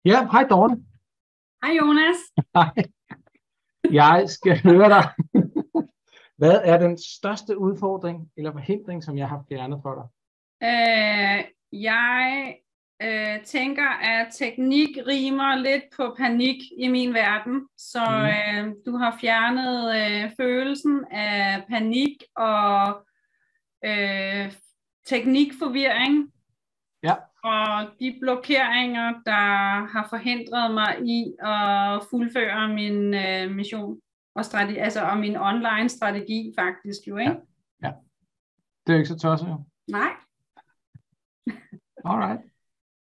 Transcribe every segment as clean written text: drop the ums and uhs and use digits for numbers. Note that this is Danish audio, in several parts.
Ja, hej Dorte. Hej Jonas. Hej. Jeg skal høre dig. Hvad er den største udfordring eller forhindring, som jeg har fjernet for dig? Jeg tænker, at teknik rimer lidt på panik i min verden. Så du har fjernet følelsen af panik og teknikforvirring. Ja. Og de blokeringer, der har forhindret mig i at fuldføre min mission og strategi, og min online strategi faktisk jo, ikke? Ja. Det er jo ikke så tosset jo. Nej. Alright.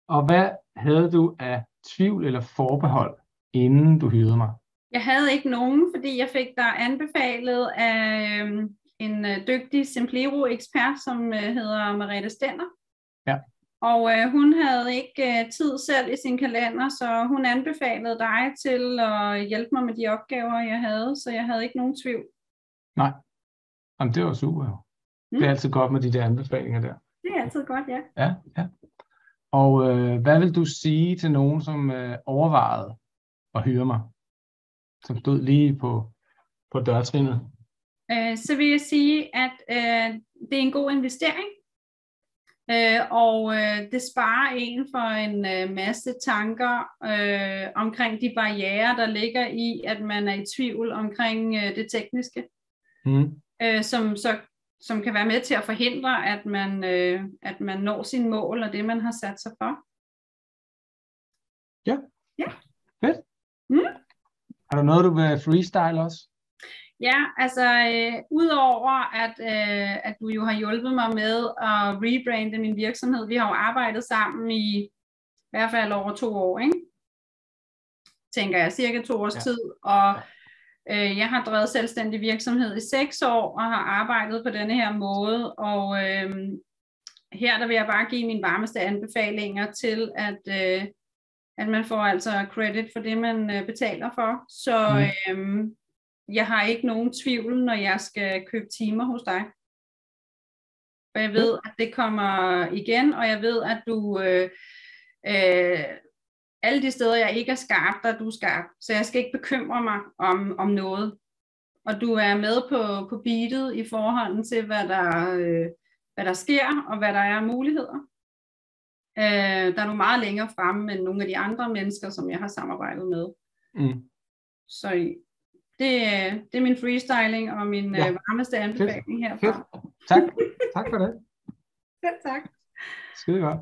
Og hvad havde du af tvivl eller forbehold, inden du hyrede mig? Jeg havde ikke nogen, fordi jeg fik dig anbefalet af en dygtig Semplero-ekspert, som hedder Merete Stender. Ja. Og hun havde ikke tid selv i sin kalender, så hun anbefalede dig til at hjælpe mig med de opgaver, jeg havde, så jeg havde ikke nogen tvivl. Nej. Jamen, det var super. Det er altid godt med de der anbefalinger der. Det er altid godt, ja. Ja. Og hvad vil du sige til nogen, som overvejede at hyre mig? Som stod lige på dørtrinnet? Så vil jeg sige, at det er en god investering. Og det sparer en for en masse tanker omkring de barrierer, der ligger i, at man er i tvivl omkring det tekniske, som kan være med til at forhindre, at man når sine mål og det, man har sat sig for. Ja. Fedt. Har du noget, du vil freestyle også? Ja, udover at du jo har hjulpet mig med at rebrande min virksomhed, vi har jo arbejdet sammen i hvert fald over 2 år, ikke? Tænker jeg, cirka 2 års tid, og jeg har drevet selvstændig virksomhed i 6 år, og har arbejdet på denne her måde, og her der vil jeg bare give mine varmeste anbefalinger til, at man får altså credit for det, man betaler for, så jeg har ikke nogen tvivl, når jeg skal købe timer hos dig. Og jeg ved, at det kommer igen, og jeg ved, at du alle de steder, jeg ikke er skarp, der er du skarp. Så jeg skal ikke bekymre mig om noget. Og du er med på beatet i forhold til, hvad der sker, og hvad der er af muligheder. Der er du meget længere fremme end nogle af de andre mennesker, som jeg har samarbejdet med. Så det er min freestyling og min varmeste anbefaling herfra. Tak for det. Selv tak. Skide godt.